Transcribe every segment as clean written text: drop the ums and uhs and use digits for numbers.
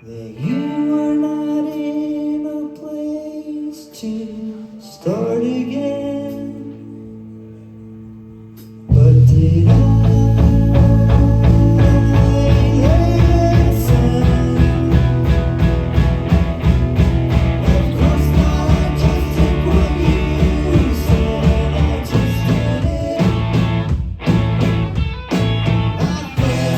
that you are not in a place to start again. But did I listen? Of course not, I just took what you said. I just did it. I felt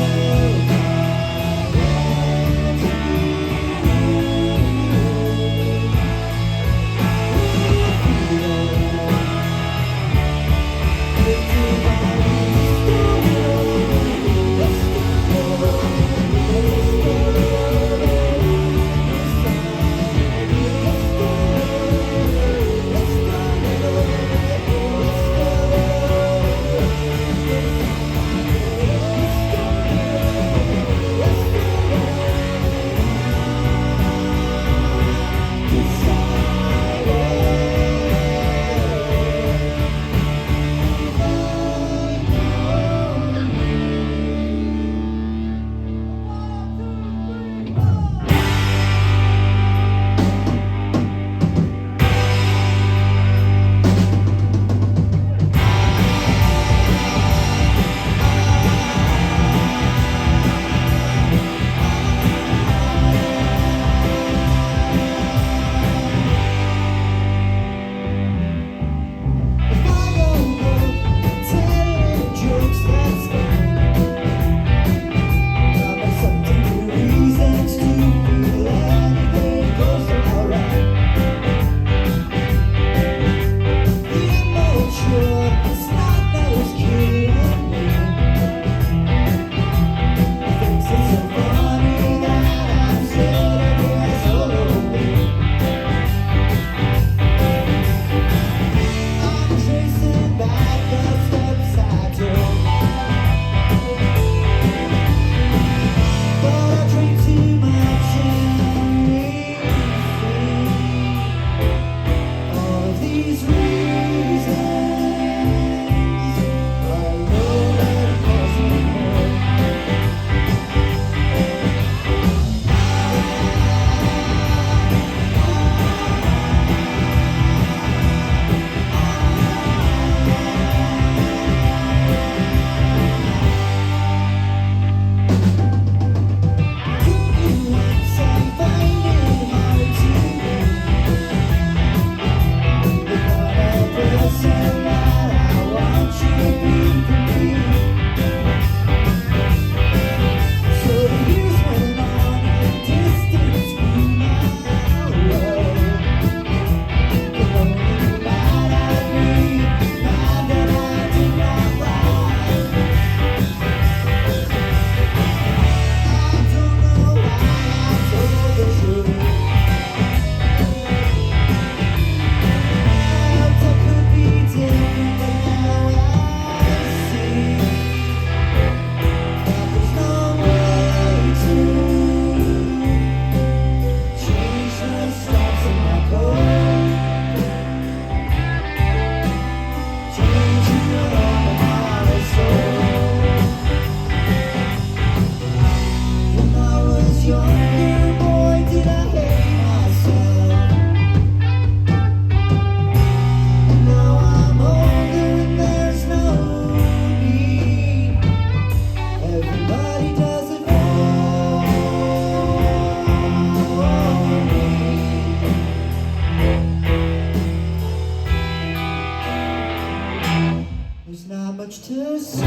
there's not much to say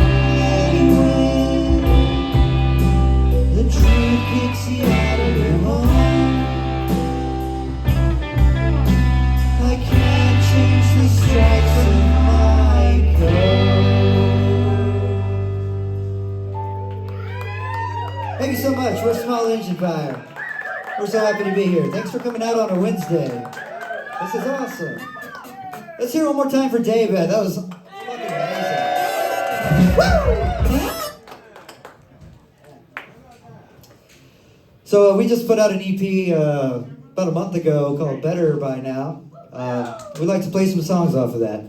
when the truth kicks you out of your home. I can't change the stripes in my coat. Thank you so much. We're Small Engine Fire. We're so happy to be here. Thanks for coming out on a Wednesday. This is awesome. Let's hear it one more time for David. That was fucking amazing. Woo! So we just put out an EP about a month ago called Better By Now. We'd like to play some songs off of that.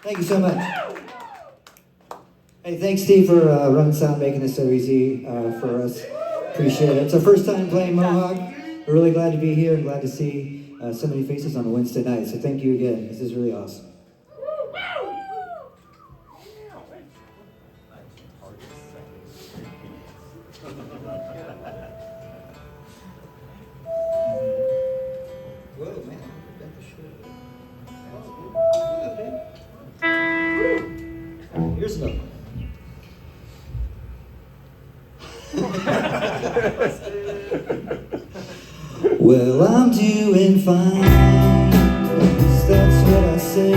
Thank you so much. Hey, thanks, Steve, for running sound, making this so easy for us. Appreciate it. It's our first time playing Mohawk. We're really glad to be here and glad to see so many faces on a Wednesday night. So thank you again. This is really awesome. Whoa, man. Here's another one. Well, I'm doing fine, at least that's what I say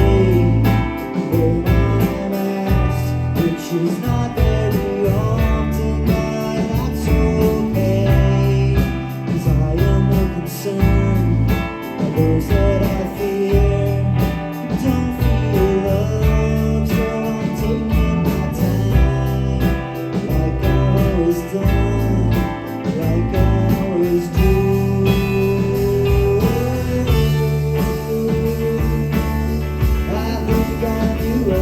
when I'm asked, which is not very often, but that's okay, 'cause I am more concerned about those that I fear don't feel love, so I'm taking my time, like I always done, like I always do. I think I knew I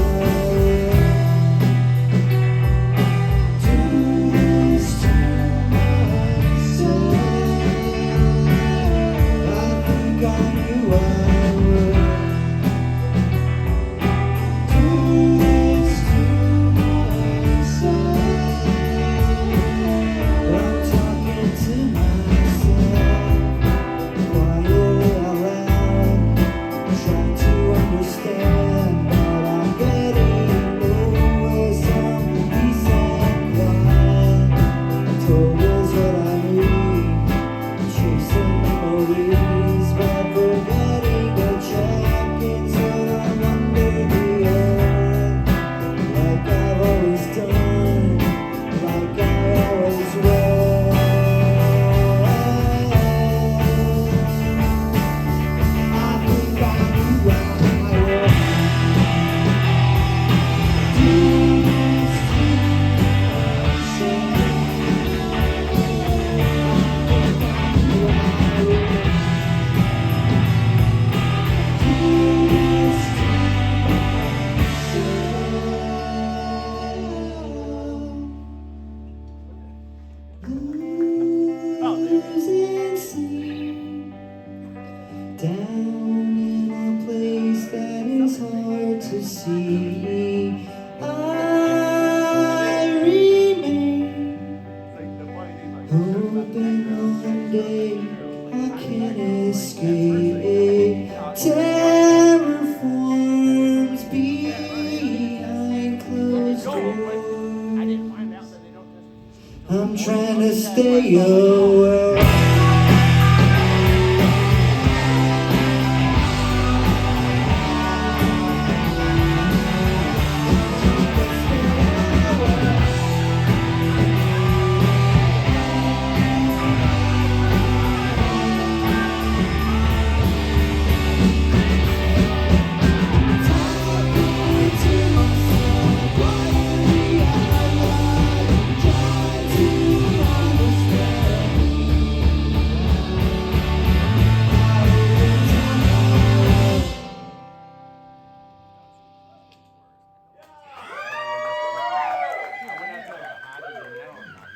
I'm trying to stay away.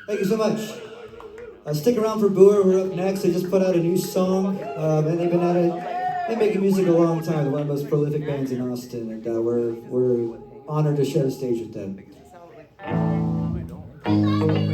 Thank you so much. Stick around for Boer. We're up next. They just put out a new song, and they've been at it. They're making music a long time. They're one of the most prolific bands in Austin, and we're honored to share the stage with them. We don't have to stay.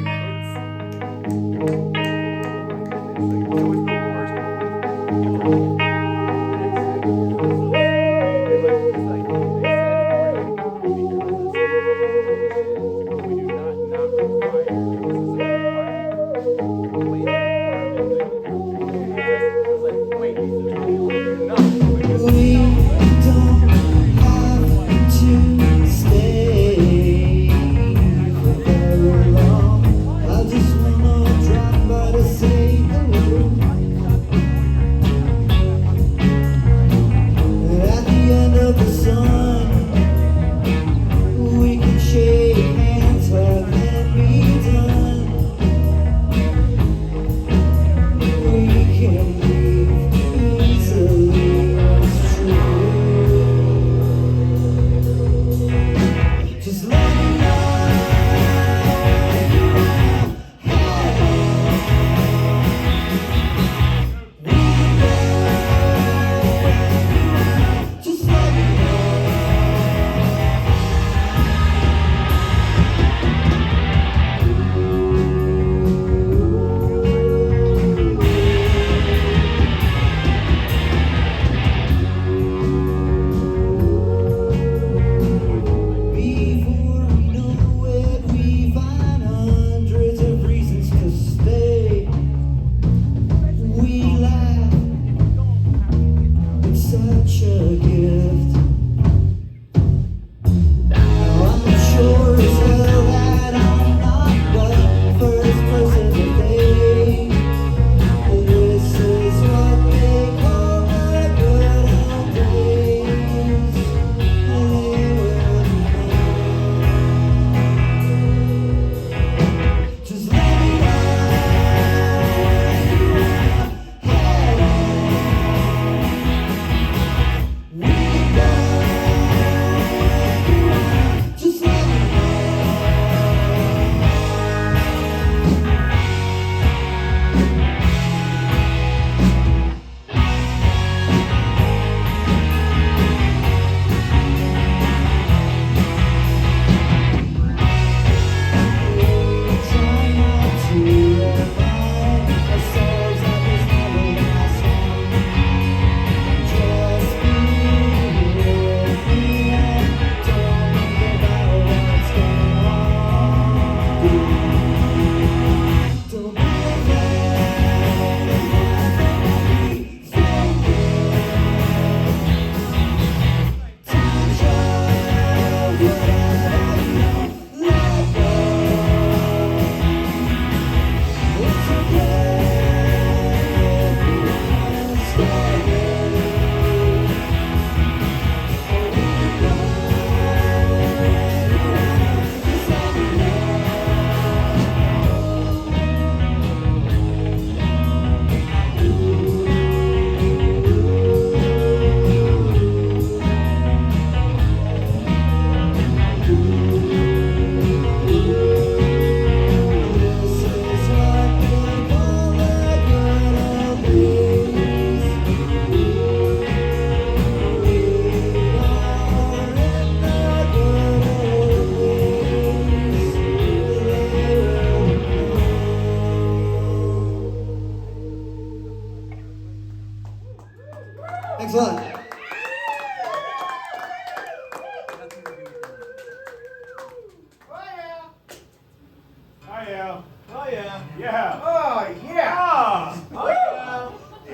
yeah. Yeah. Oh, yeah. Oh, yeah.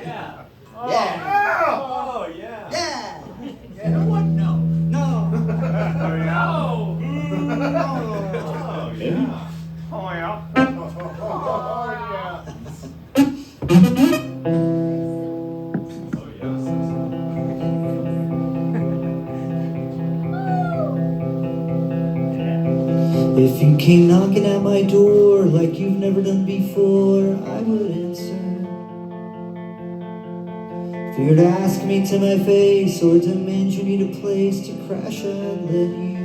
Yeah. Oh, Yeah. Oh, yeah. Yeah. Yeah. What? No. No. Oh, yeah. No. Oh, yeah. Oh, yeah. Oh, yeah. Oh, If you came knocking at my door like you've never done before, I would answer. If you were to ask me to my face or demand you need a place to crash, I'd let you.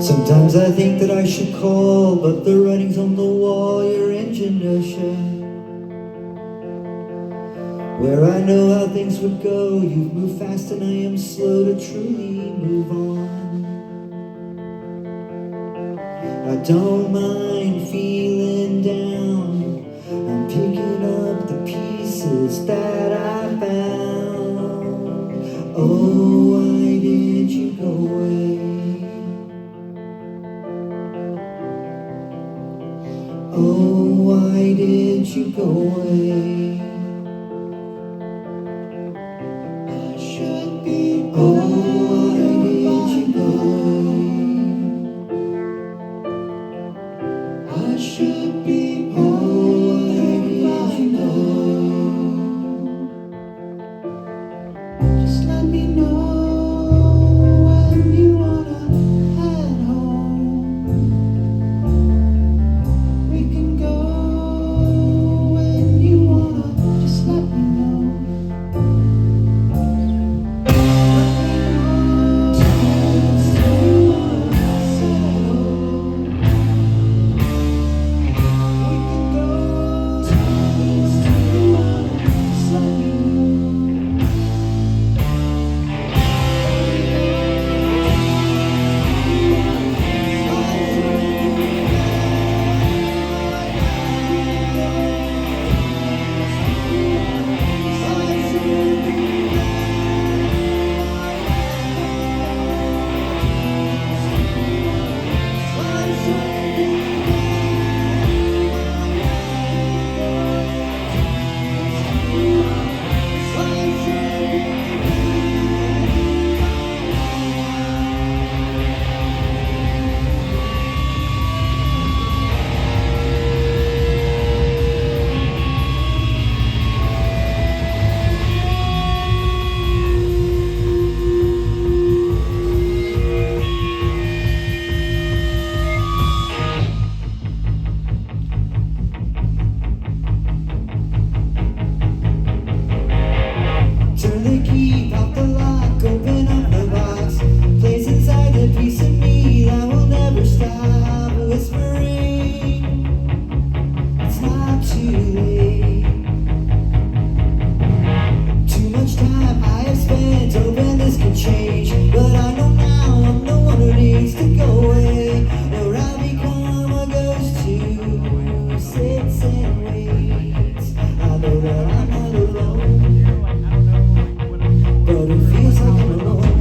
Sometimes I think that I should call, but the writing's on the wall, your engine does shut. Where I know how things would go, you've moved fast and I am slow to truly move on. I don't mind feeling down, I'm picking up the pieces that I found. Oh, why did you go away? Oh, why did you go away? I should be. Oh, why did you go away? I should be. Oh, why did you go away? Just let me know when you wanna head home. We can go when you wanna, just let me know. Turn the key, pop the lock, open up the box. Place inside the piece of me that will never stop whispering. It's not too late. Too much time I have spent hoping this could change, but I know now I'm the one who needs to go away, or I'll become a ghost who sits and waits. I know that I'm not alone, but it feels like I'm alone.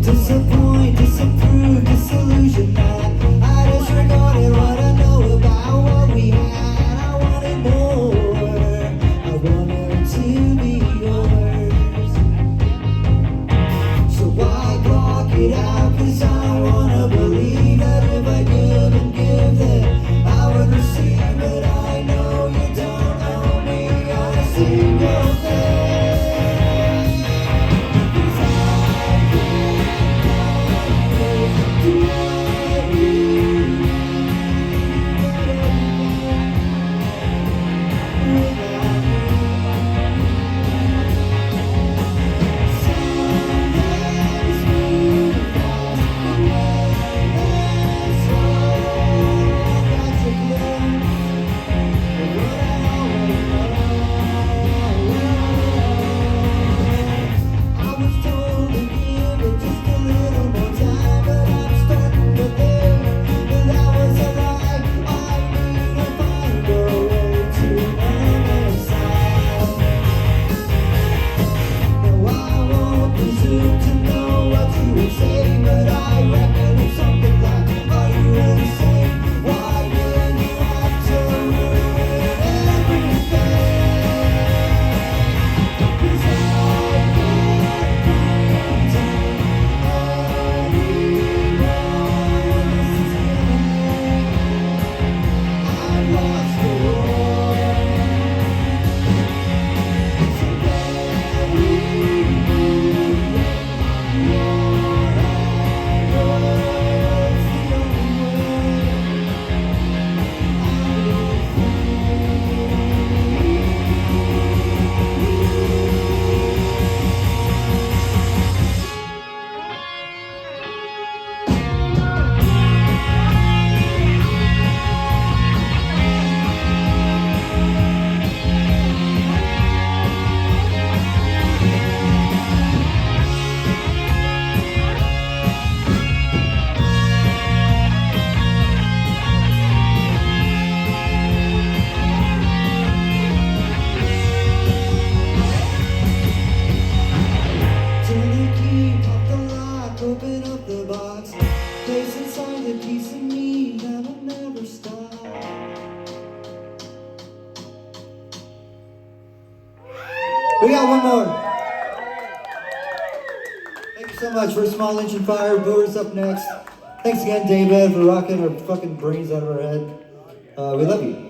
Disappoint, disapprove, disillusion that I disregarded what I know about what we had. I wanted more, I wanted to be yours. So why block it out? 'Cause I wanna believe that if I give and give, then I would receive. But I know you don't owe me a single thing. 'Cause I can't do what We got one more. Thank you so much for Small Engine Fire. Booer's up next. Thanks again, David, for rocking our fucking brains out of our head. We love you.